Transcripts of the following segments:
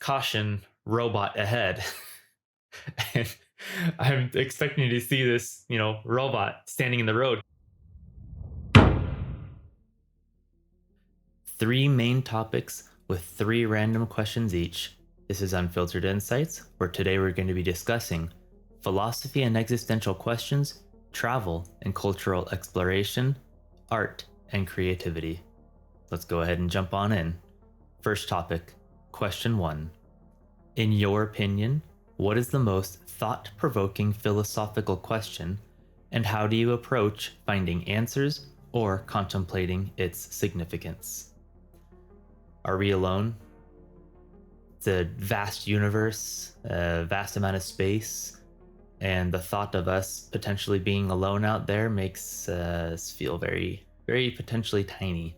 caution, robot ahead. And I'm expecting to see this, robot standing in the road. Three main topics with three random questions each. This is Unfiltered Insights, where today we're going to be discussing philosophy and existential questions, travel and cultural exploration, art and creativity. Let's go ahead and jump on in. First topic, question one. In your opinion, what is the most thought provoking philosophical question, and how do you approach finding answers or contemplating its significance? Are we alone? It's a vast universe, a vast amount of space, and the thought of us potentially being alone out there makes us feel very, very potentially tiny.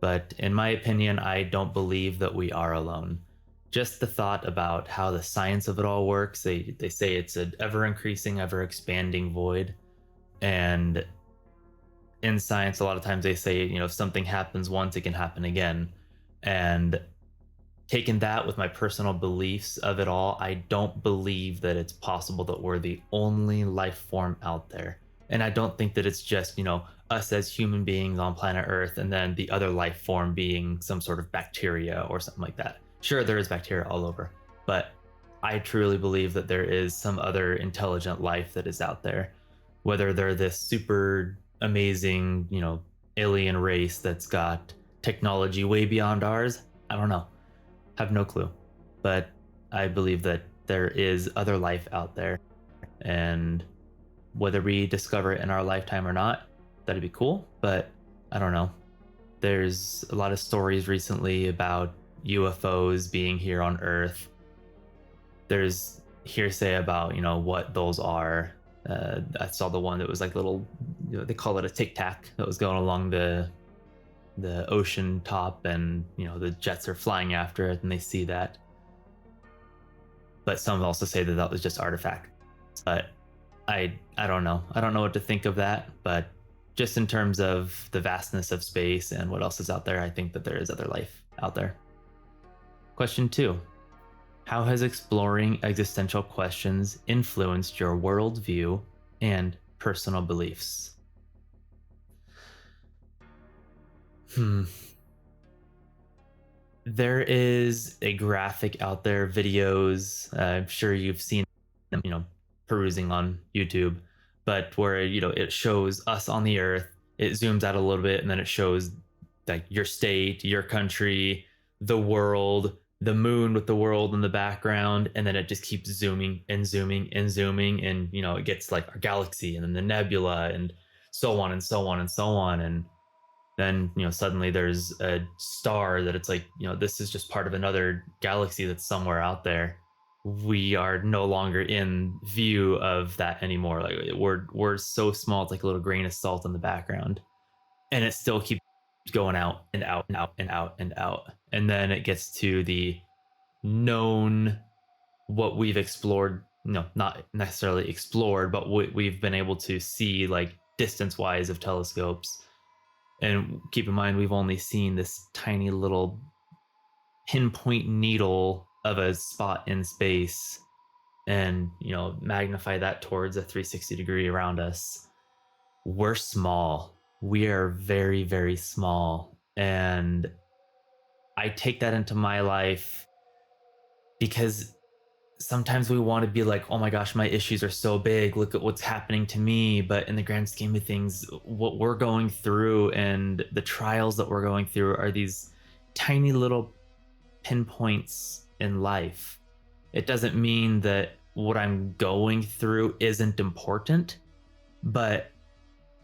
But in my opinion, I don't believe that we are alone. Just the thought about how the science of it all works, they say it's an ever increasing, ever expanding void. And in science, a lot of times they say, if something happens once, it can happen again. And taking that with my personal beliefs of it all, I don't believe that it's possible that we're the only life form out there. And I don't think that it's just, us as human beings on planet Earth and then the other life form being some sort of bacteria or something like that. Sure, there is bacteria all over, but I truly believe that there is some other intelligent life that is out there. Whether they're this super amazing, alien race that's got technology way beyond ours, I don't know. Have no clue. But I believe that there is other life out there. And whether we discover it in our lifetime or not, that'd be cool. But I don't know. There's a lot of stories recently about UFOs being here on Earth. There's hearsay about, what those are. I saw the one that was like little, they call it a tic tac that was going along the ocean top, and the jets are flying after it and they see that. But some also say that that was just artifact. But I don't know. I don't know what to think of that, but just in terms of the vastness of space and what else is out there, I think that there is other life out there. Question two. How has exploring existential questions influenced your worldview and personal beliefs? There is a graphic out there, videos. I'm sure you've seen them, perusing on YouTube, but where, it shows us on the earth, it zooms out a little bit, and then it shows like your state, your country, the world, the moon with the world in the background, and then it just keeps zooming and zooming and zooming, and it gets like our galaxy and then the nebula and so on and so on and so on. And then suddenly there's a star that it's like, this is just part of another galaxy that's somewhere out there. We are no longer in view of that anymore. Like we're so small, it's like a little grain of salt in the background, and it still keeps going out and out and out and out and out. And then it gets to the known, what we've explored, not necessarily explored, but we've been able to see like distance wise of telescopes. And keep in mind, we've only seen this tiny little pinpoint needle of a spot in space, and magnify that towards a 360 degree around us. We're small. We are very, very small. And I take that into my life because sometimes we want to be like, oh my gosh, my issues are so big. Look at what's happening to me. But in the grand scheme of things, what we're going through and the trials that we're going through are these tiny little pinpoints in life. It doesn't mean that what I'm going through isn't important, but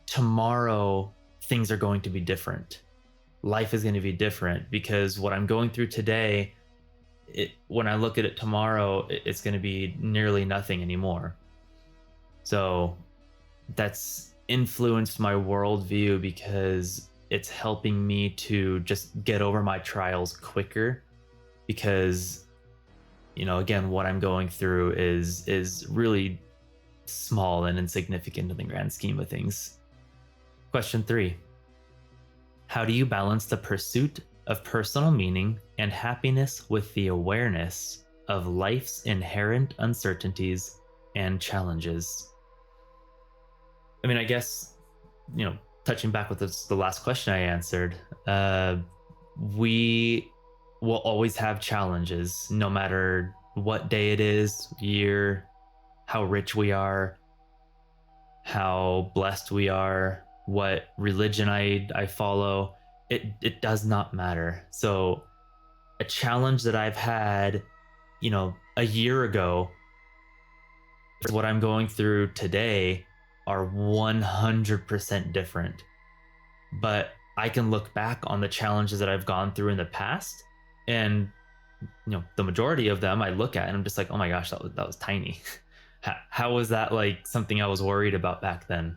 tomorrow things are going to be different. Life is going to be different, because what I'm going through today, when I look at it tomorrow, it's going to be nearly nothing anymore. So that's influenced my worldview because it's helping me to just get over my trials quicker. Because, again, what I'm going through is really small and insignificant in the grand scheme of things. Question three. How do you balance the pursuit of personal meaning and happiness with the awareness of life's inherent uncertainties and challenges. I mean, I guess, touching back with the last question I answered, we will always have challenges no matter what day it is, year, how rich we are, how blessed we are, what religion I follow. It does not matter. So a challenge that I've had, a year ago is what I'm going through today are 100% different. But I can look back on the challenges that I've gone through in the past, and the majority of them I look at and I'm just like, oh my gosh, that was tiny. How was that like something I was worried about back then?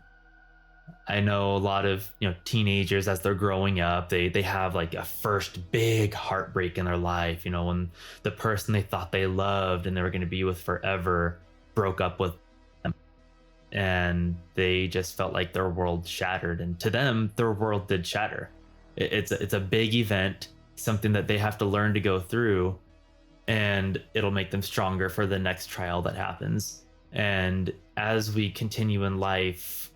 I know a lot of teenagers as they're growing up, they have like a first big heartbreak in their life. When the person they thought they loved and they were going to be with forever broke up with them, and they just felt like their world shattered. And to them, their world did shatter. It's a big event, something that they have to learn to go through, and it'll make them stronger for the next trial that happens. And as we continue in life,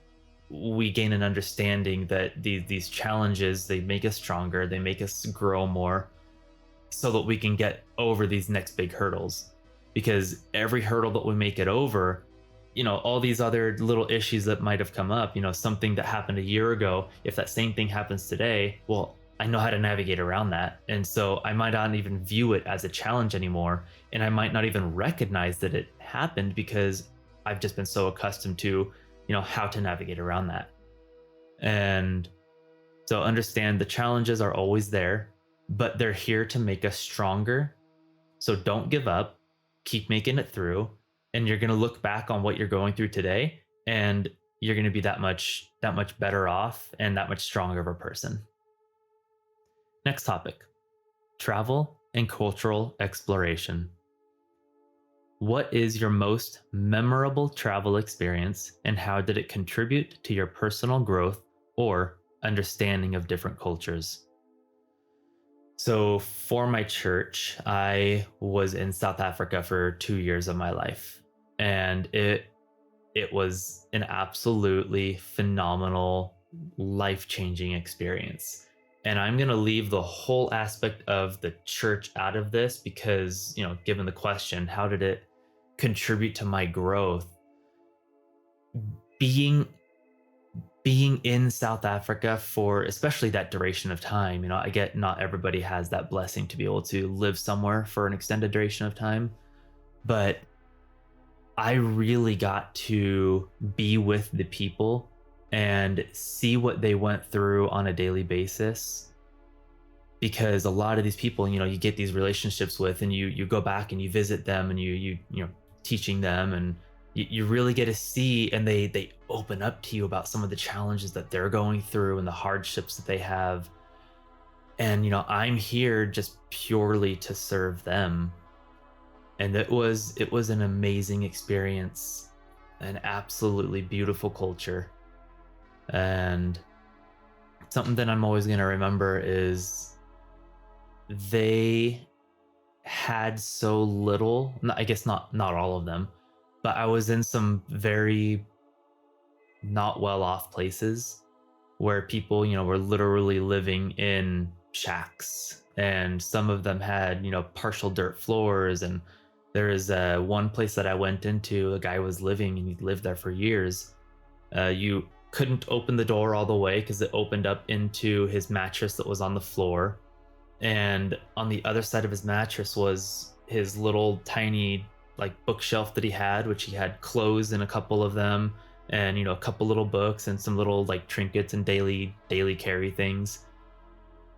we gain an understanding that these challenges, they make us stronger, they make us grow more, so that we can get over these next big hurdles. Because every hurdle that we make it over, all these other little issues that might have come up, something that happened a year ago, if that same thing happens today, well, I know how to navigate around that. And so I might not even view it as a challenge anymore. And I might not even recognize that it happened because I've just been so accustomed to, how to navigate around that. And so understand the challenges are always there, but they're here to make us stronger. So don't give up, keep making it through. And you're going to look back on what you're going through today, and you're going to be that much better off and that much stronger of a person. Next topic: travel and cultural exploration. What is your most memorable travel experience, and how did it contribute to your personal growth or understanding of different cultures? So, for my church, I was in South Africa for 2 years of my life, and it was an absolutely phenomenal, life-changing experience. And I'm going to leave the whole aspect of the church out of this because, given the question, how did it contribute to my growth? Being in South Africa for especially that duration of time, I get not everybody has that blessing to be able to live somewhere for an extended duration of time, but I really got to be with the people and see what they went through on a daily basis. Because a lot of these people, you get these relationships with, and you go back and you visit them, and you teaching them, and you really get to see, and they open up to you about some of the challenges that they're going through and the hardships that they have. And I'm here just purely to serve them. And it was an amazing experience, an absolutely beautiful culture. And something that I'm always going to remember is they had so little, I guess not all of them, but I was in some very not well off places where people, were literally living in shacks, and some of them had, partial dirt floors. And there is one place that I went into, a guy was living, and he'd lived there for years. You couldn't open the door all the way because it opened up into his mattress that was on the floor. And on the other side of his mattress was his little tiny like bookshelf that he had, which he had clothes in a couple of them, and a couple little books and some little like trinkets and daily carry things.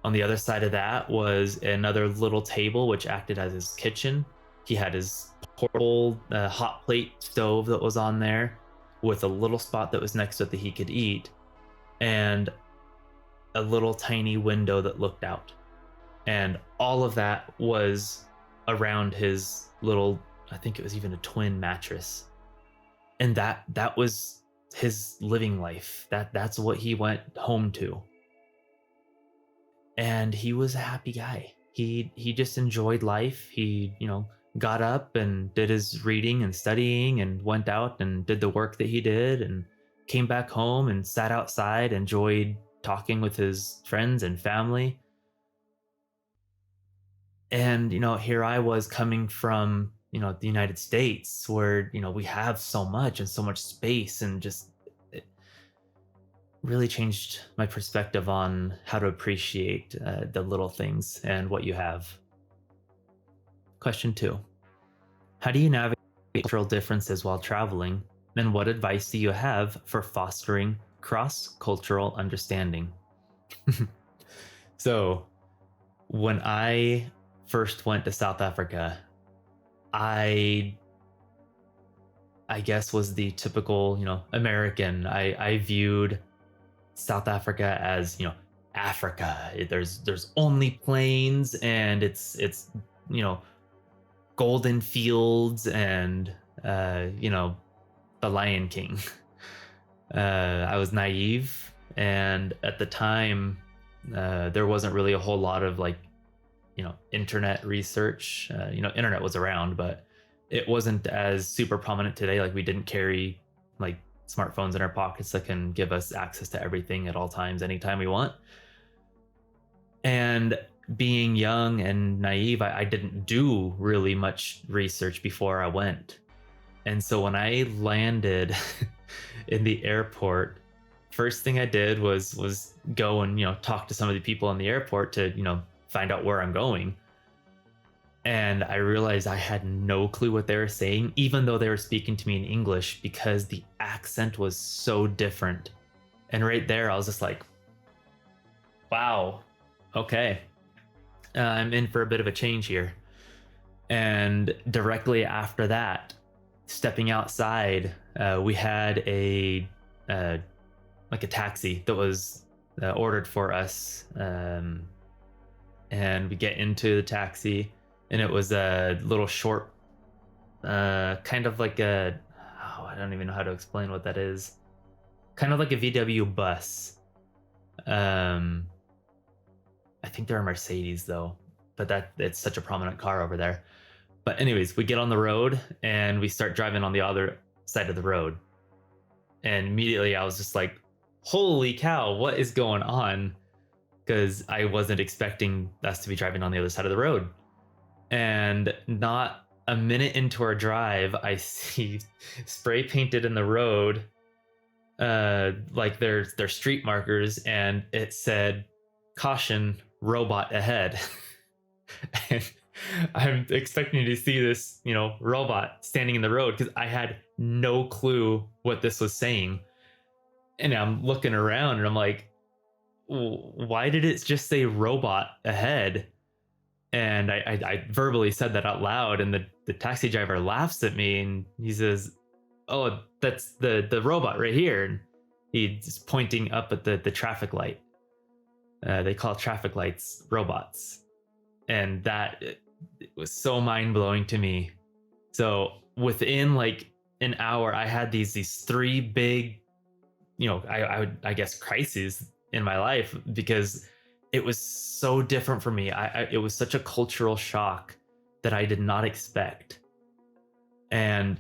On the other side of that was another little table which acted as his kitchen. He had his portable hot plate stove that was on there with a little spot that was next to it that he could eat, and a little tiny window that looked out. And all of that was around his little, I think it was even a twin mattress. And that was his living life. That's what he went home to. and he was a happy guy. He just enjoyed life. He, got up and did his reading and studying and went out and did the work that he did and came back home and sat outside, enjoyed talking with his friends and family. And, here I was coming from, the United States where, we have so much and so much space, and just it really changed my perspective on how to appreciate the little things and what you have. Question two: how do you navigate cultural differences while traveling? And what advice do you have for fostering cross cultural understanding? So, when I first went to South Africa, I I guess was the typical, American. I viewed South Africa as, Africa. There's only plains, and it's you know golden fields and the Lion King. I was naive, and at the time, there wasn't really a whole lot of like internet research. Internet was around, but it wasn't as super prominent today. Like, we didn't carry like smartphones in our pockets that can give us access to everything at all times, anytime we want. And being young and naive, I didn't do really much research before I went. And so when I landed in the airport, first thing I did was go and talk to some of the people in the airport to find out where I'm going. And I realized I had no clue what they were saying, even though they were speaking to me in English, because the accent was so different. And right there, I was just like, wow, okay, I'm in for a bit of a change here. And directly after that, stepping outside, we had like a taxi that was ordered for us. And we get into the taxi, and it was a little short, kind of like I don't even know how to explain what that is. Kind of like a VW bus. I think they're a Mercedes though, but it's such a prominent car over there. But anyways, we get on the road and we start driving on the other side of the road. And immediately I was just like, holy cow, what is going on? Because I wasn't expecting us to be driving on the other side of the road. And not a minute into our drive, I see spray painted in the road, like their street markers, and it said, "Caution, robot ahead." And I'm expecting to see this, robot standing in the road, because I had no clue what this was saying. And I'm looking around and I'm like, why did it just say robot ahead? And I verbally said that out loud, and the taxi driver laughs at me and he says, "Oh, that's the robot right here." And he's pointing up at the traffic light. They call traffic lights robots. And that it was so mind blowing to me. So within like an hour, I had these three big, I guess, crises in my life, because it was so different for me. It was such a cultural shock that I did not expect. And,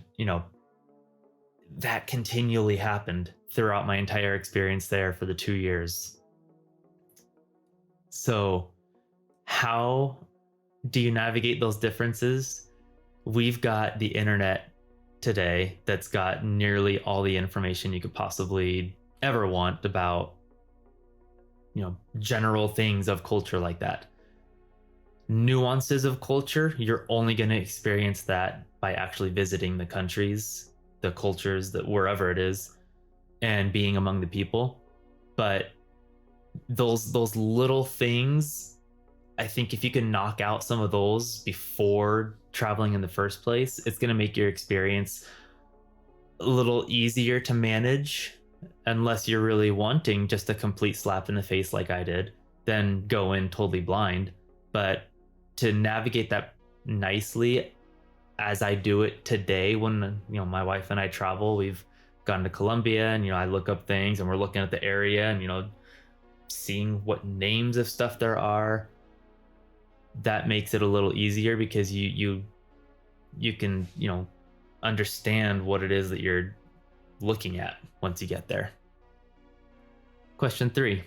that continually happened throughout my entire experience there for the 2 years. So, how do you navigate those differences? We've got the internet today that's got nearly all the information you could possibly ever want about, general things of culture like that. Nuances of culture, you're only going to experience that by actually visiting the countries, the cultures, that wherever it is, and being among the people. But those little things, I think if you can knock out some of those before traveling in the first place, it's going to make your experience a little easier to manage. Unless you're really wanting just a complete slap in the face like I did, then go in totally blind. But to navigate that nicely, as I do it today, when my wife and I travel, we've gone to Colombia, and I look up things and we're looking at the area, and seeing what names of stuff there are, that makes it a little easier because you can, understand what it is that you're looking at once you get there. Question 3.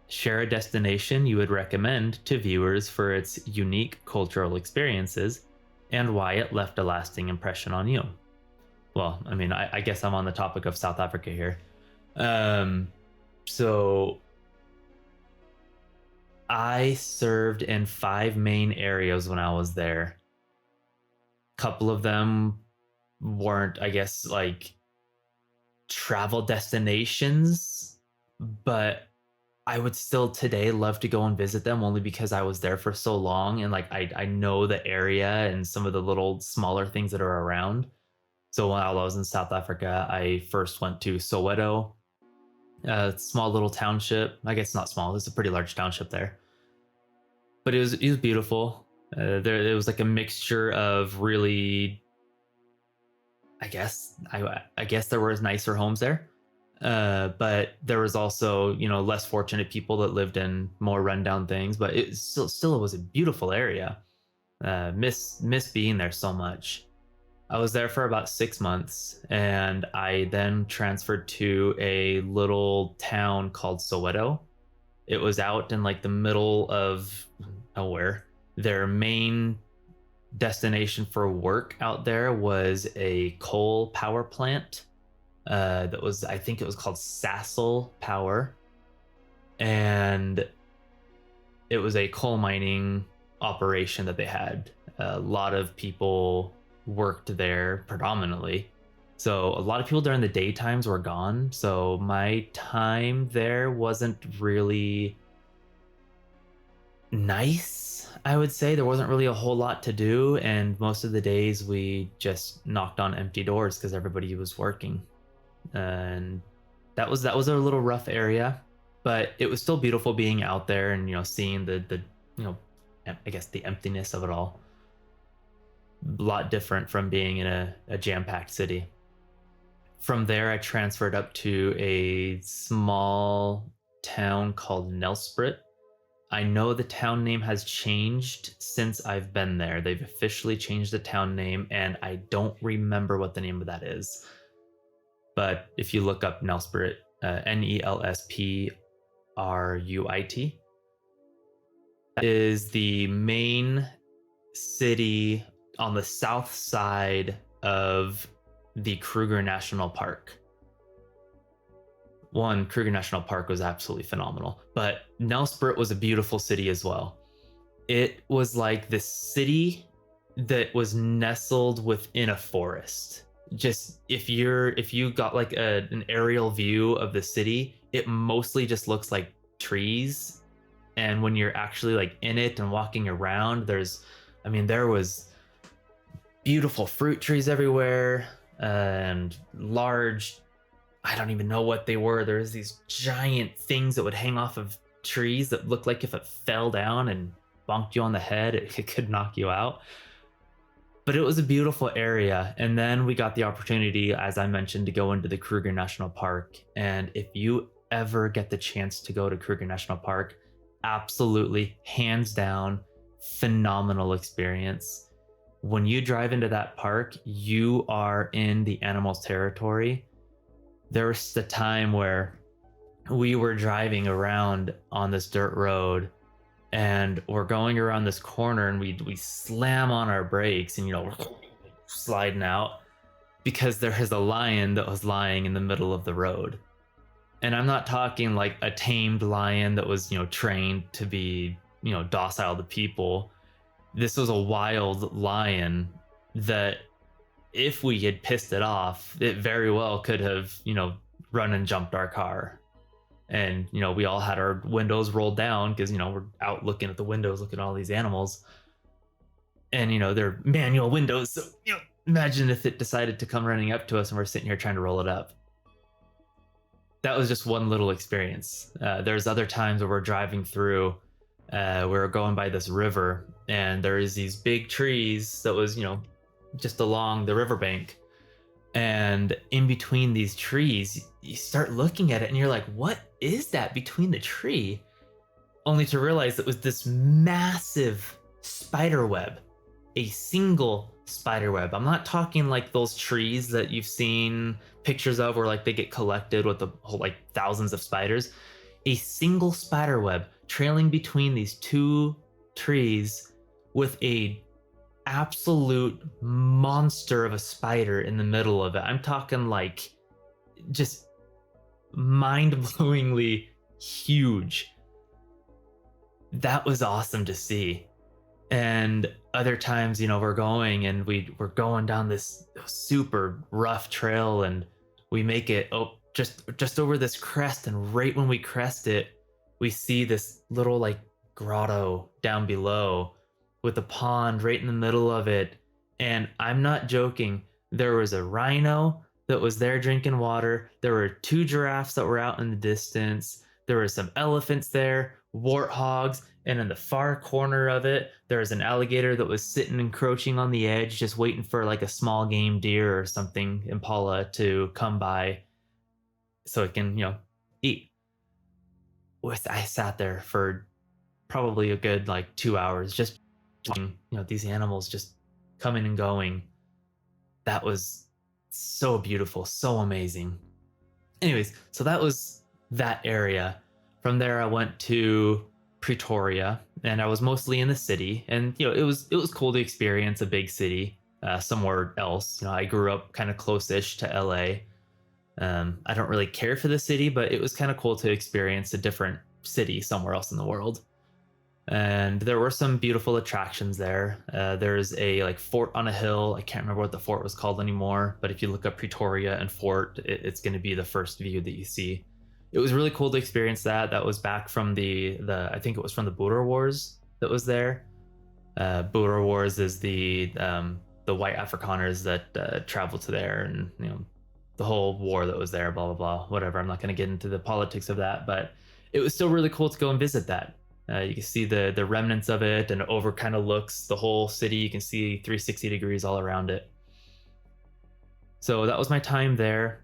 Share a destination you would recommend to viewers for its unique cultural experiences and why it left a lasting impression on you. Well, I mean, I guess I'm on the topic of South Africa here. So I served in 5 main areas when I was there. Couple of them weren't, I guess, like travel destinations, but I would still today love to go and visit them only because I was there for so long and like I know the area and some of the little smaller things that are around. So while I was in South Africa, I first went to Soweto, a small little township. I guess not small; it's a pretty large township there. But it was beautiful. There it was like a mixture of really, I guess there was nicer homes there, but there was also less fortunate people that lived in more rundown things. But it still was a beautiful area. Miss being there so much. I was there for about 6 months, and I then transferred to a little town called Soweto. It was out in like the middle of nowhere. Their main destination for work out there was a coal power plant. That was, I think it was called Sasol Power, and it was a coal mining operation that they had. A lot of people worked there predominantly. So a lot of people during the daytimes were gone. So my time there wasn't really nice, I would say. There wasn't really a whole lot to do. And most of the days we just knocked on empty doors because everybody was working. And that was a little rough area, but it was still beautiful being out there and seeing the I guess the emptiness of it all. A lot different from being in a jam-packed city. From there, I transferred up to a small town called Nelspruit. I know the town name has changed since I've been there. They've officially changed the town name, and I don't remember what the name of that is. But if you look up Nelspruit, Nelspruit, that is the main city on the south side of the Kruger National Park. Kruger National Park was absolutely phenomenal, but Nelspruit was a beautiful city as well. It was like the city that was nestled within a forest. Just if you got like an aerial view of the city, it mostly just looks like trees. And when you're actually like in it and walking around, there was beautiful fruit trees everywhere and large, I don't even know what they were. There's these giant things that would hang off of trees that looked like if it fell down and bonked you on the head, it could knock you out. But it was a beautiful area. And then we got the opportunity, as I mentioned, to go into the Kruger National Park. And if you ever get the chance to go to Kruger National Park, absolutely, hands down, phenomenal experience. When you drive into that park, you are in the animals' territory. There was the time where we were driving around on this dirt road and we're going around this corner and we slam on our brakes and we're sliding out because there is a lion that was lying in the middle of the road. And I'm not talking like a tamed lion that was trained to be docile to people. This was a wild lion that if we had pissed it off, it very well could have run and jumped our car. And we all had our windows rolled down because we're out looking at the windows, looking at all these animals, and they're manual windows. So imagine if it decided to come running up to us and we're sitting here trying to roll it up. That was just one little experience. There's other times where we're driving through, we were going by this river, and there is these big trees that was just along the riverbank. And in between these trees, you start looking at it and you're like, what is that between the tree? Only to realize it was this massive spider web, a single spider web. I'm not talking like those trees that you've seen pictures of where like they get collected with the whole like thousands of spiders. A single spider web trailing between these two trees with a absolute monster of a spider in the middle of it. I'm talking like just mind-blowingly huge. That was awesome to see. And other times, we're going and we're going down this super rough trail, and we make it just over this crest, and right when we crest it, we see this little like grotto down below with a pond right in the middle of it. And I'm not joking, there was a rhino that was there drinking water. There were two giraffes that were out in the distance. There were some elephants there, warthogs, and in the far corner of it, there was an alligator that was sitting encroaching on the edge, just waiting for like a small game deer or something, impala, to come by so it can, eat. I sat there for probably a good like 2 hours just watching, these animals just coming and going. That was so beautiful, so amazing. Anyways, so that was that area. From there, I went to Pretoria, and I was mostly in the city. And it was cool to experience a big city somewhere else. I grew up kind of close-ish to LA. I don't really care for the city, but it was kind of cool to experience a different city somewhere else in the world. And there were some beautiful attractions there. There's a like fort on a hill. I can't remember what the fort was called anymore, but if you look up Pretoria and fort, it's going to be the first view that you see. It was really cool to experience that. That was back from the I think it was from the Boer Wars that was there. Boer Wars is the white Afrikaners that traveled to there, and the whole war that was there, blah blah blah, whatever. I'm not going to get into the politics of that, but it was still really cool to go and visit that. You can see the remnants of it, and it over kind of looks the whole city. You can see 360 degrees all around it. So that was my time there.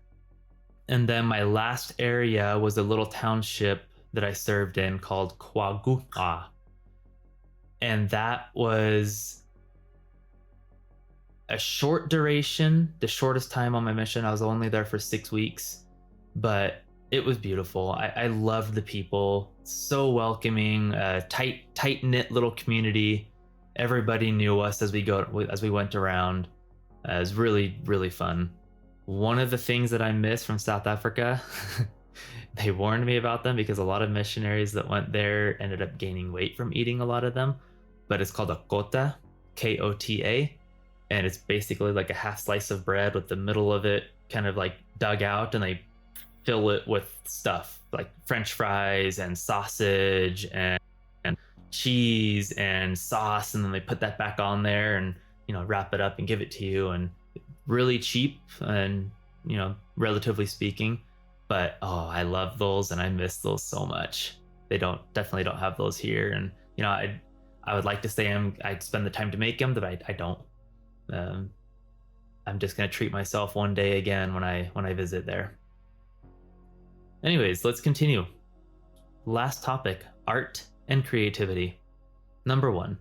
And then my last area was a little township that I served in called Kwagua. And that was a short duration, the shortest time on my mission. I was only there for 6 weeks, but it was beautiful. I loved the people, so welcoming, tight knit little community. Everybody knew us as we went around. It was really, really fun. One of the things that I miss from South Africa, they warned me about them because a lot of missionaries that went there ended up gaining weight from eating a lot of them. But it's called a kota, Kota, and it's basically like a half slice of bread with the middle of it kind of like dug out, and they fill it with stuff like French fries and sausage and cheese and sauce, and then they put that back on there and wrap it up and give it to you. And really cheap and relatively speaking, but I love those and I miss those so much. They definitely don't have those here, and I would like to say I'd spend the time to make them, but I don't. I'm just gonna treat myself one day again when I visit there. Anyways, let's continue. Last topic: art and creativity. Number 1.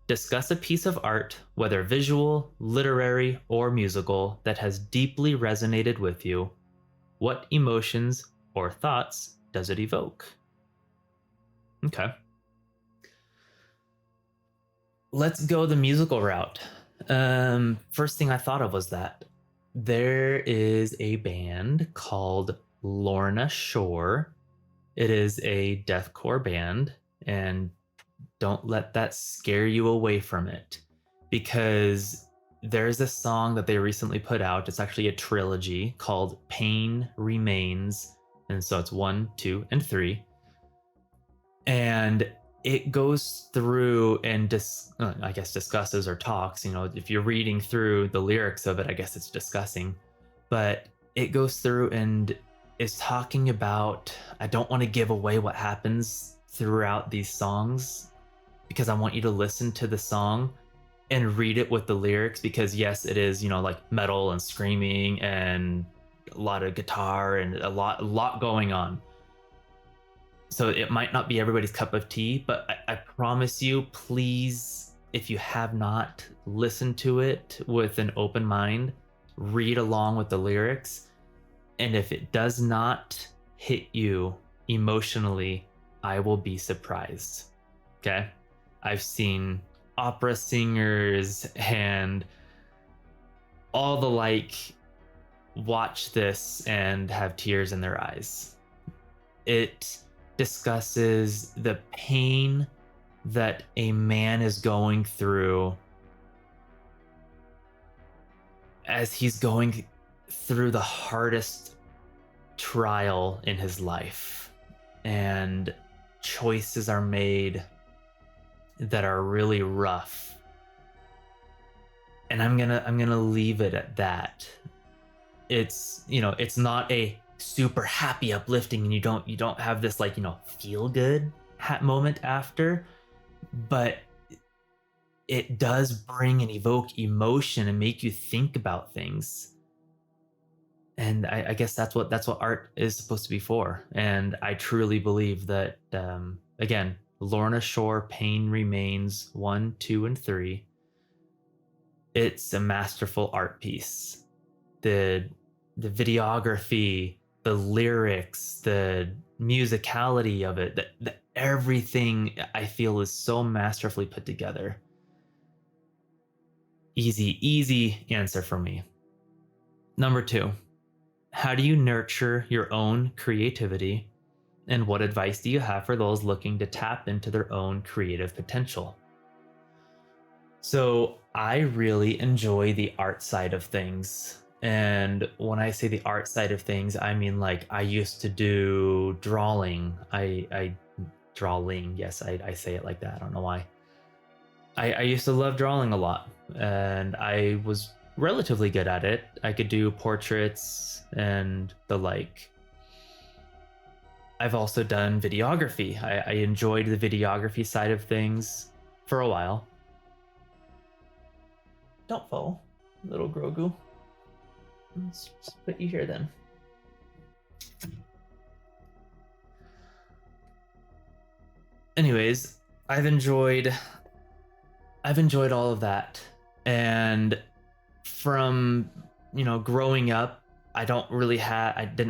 Discuss a piece of art, whether visual, literary, or musical, that has deeply resonated with you. What emotions or thoughts does it evoke? Okay. Let's go the musical route. First thing I thought of was that there is a band called Lorna Shore. It is a deathcore band, and don't let that scare you away from it, because there's a song that they recently put out. It's actually a trilogy called Pain Remains. And so it's 1, 2, and 3. And it goes through and discusses or talks, if you're reading through the lyrics of it, I guess it's discussing, but it goes through and is talking about, I don't want to give away what happens throughout these songs, because I want you to listen to the song and read it with the lyrics, because yes, it is, like metal and screaming and a lot of guitar and a lot going on. So it might not be everybody's cup of tea, but I promise you, please, if you have not listened to it with an open mind, read along with the lyrics. And if it does not hit you emotionally, I will be surprised. Okay? I've seen opera singers and all the like watch this and have tears in their eyes. It discusses the pain that a man is going through as he's going through the hardest trial in his life, and choices are made that are really rough. And I'm gonna leave it at that. It's not a super happy, uplifting, and you don't have this like feel good moment after, but it does bring and evoke emotion and make you think about things. And I guess that's what art is supposed to be for. And I truly believe that, again, Lorna Shore, Pain Remains 1, 2, and 3. It's a masterful art piece. The videography, the lyrics, the musicality of it, the everything I feel is so masterfully put together. Easy answer for me. Number 2, how do you nurture your own creativity? And what advice do you have for those looking to tap into their own creative potential? So, I really enjoy the art side of things. And when I say the art side of things, I mean like I used to do drawing. I drawing, yes, I say it like that. I don't know why. I used to love drawing a lot, and I was relatively good at it. I could do portraits and the like. I've also done videography. I enjoyed the videography side of things for a while. Don't fall, little Grogu. Let's just put you here then. Anyways, I've enjoyed all of that. And from, growing up, I didn't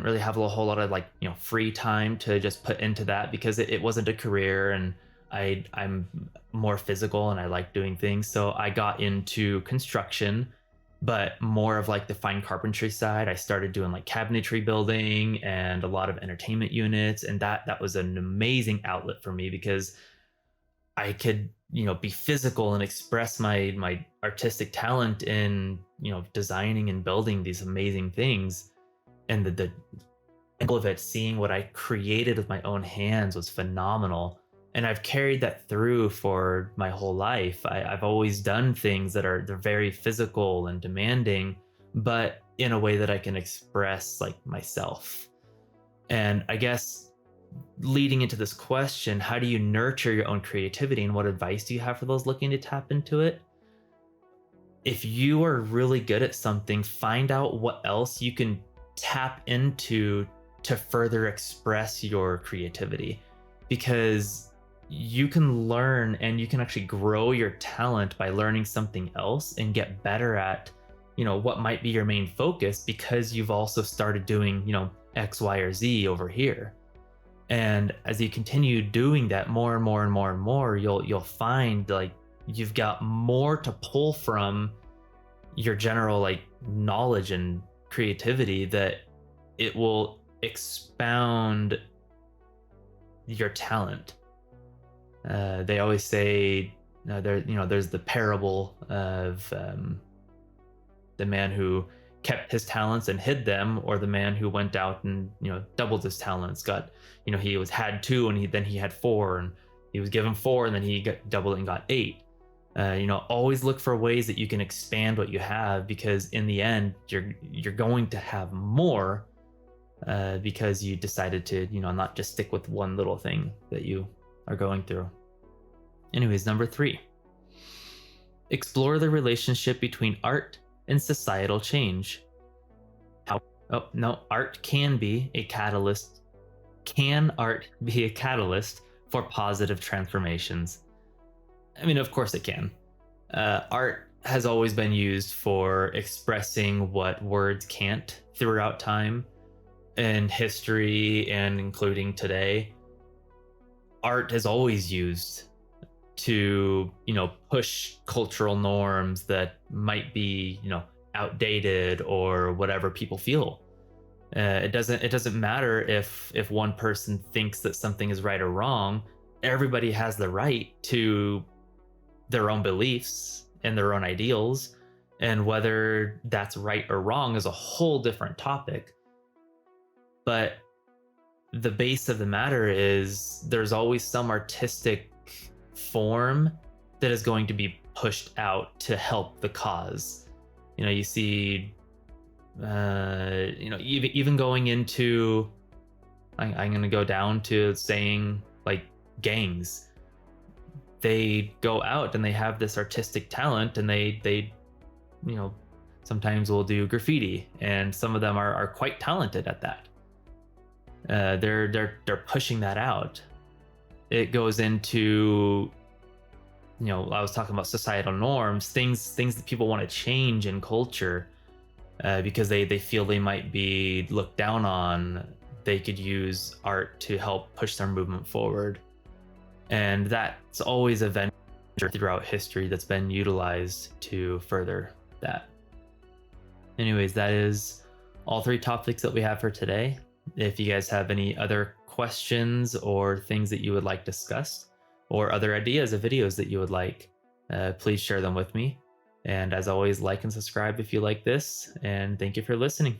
really have a whole lot of like, free time to just put into that, because it wasn't a career, and I'm more physical and I like doing things. So I got into construction, but more of like the fine carpentry side. I started doing like cabinetry building and a lot of entertainment units, and that was an amazing outlet for me, because I could, be physical and express my artistic talent in, designing and building these amazing things. And the angle of it, seeing what I created with my own hands, was phenomenal. And I've carried that through for my whole life. I've always done things they're very physical and demanding, but in a way that I can express like myself. And I guess, leading into this question, how do you nurture your own creativity, and what advice do you have for those looking to tap into it? If you are really good at something, find out what else you can tap into to further express your creativity, because you can learn and you can actually grow your talent by learning something else and get better at, what might be your main focus, because you've also started doing, X, Y, or Z over here. And as you continue doing that more and more and more and more, you'll find like you've got more to pull from your general like knowledge and creativity, that it will expound your talent. They always say there's the parable of the man who kept his talents and hid them, or the man who went out and doubled his talents. Got he had 2 and then he had 4, and he was given 4 and then he got doubled and got 8. Always look for ways that you can expand what you have, because in the end you're going to have more, because you decided to not just stick with one little thing that you are going through. Anyways, number 3. Explore the relationship between art and societal change. How, oh, no, art can be a catalyst. Can art be a catalyst for positive transformations? I mean, of course it can. Art has always been used for expressing what words can't throughout time and history, and including today. Art is always used to, push cultural norms that might be, outdated or whatever people feel. It doesn't matter if one person thinks that something is right or wrong. Everybody has the right to their own beliefs and their own ideals, and whether that's right or wrong is a whole different topic. But the base of the matter is there's always some artistic form that is going to be pushed out to help the cause. You see, even going into, I'm going to go down to saying like gangs. They go out and they have this artistic talent, and they sometimes will do graffiti, and some of them are quite talented at that. They're pushing that out. It goes into, I was talking about societal norms, things that people want to change in culture, because they feel they might be looked down on. They could use art to help push their movement forward, and that's always a venture throughout history that's been utilized to further that. Anyways, that is all three topics that we have for today. If you guys have any other questions or things that you would like discussed, or other ideas of videos that you would like, please share them with me. And as always, like and subscribe if you like this, and thank you for listening.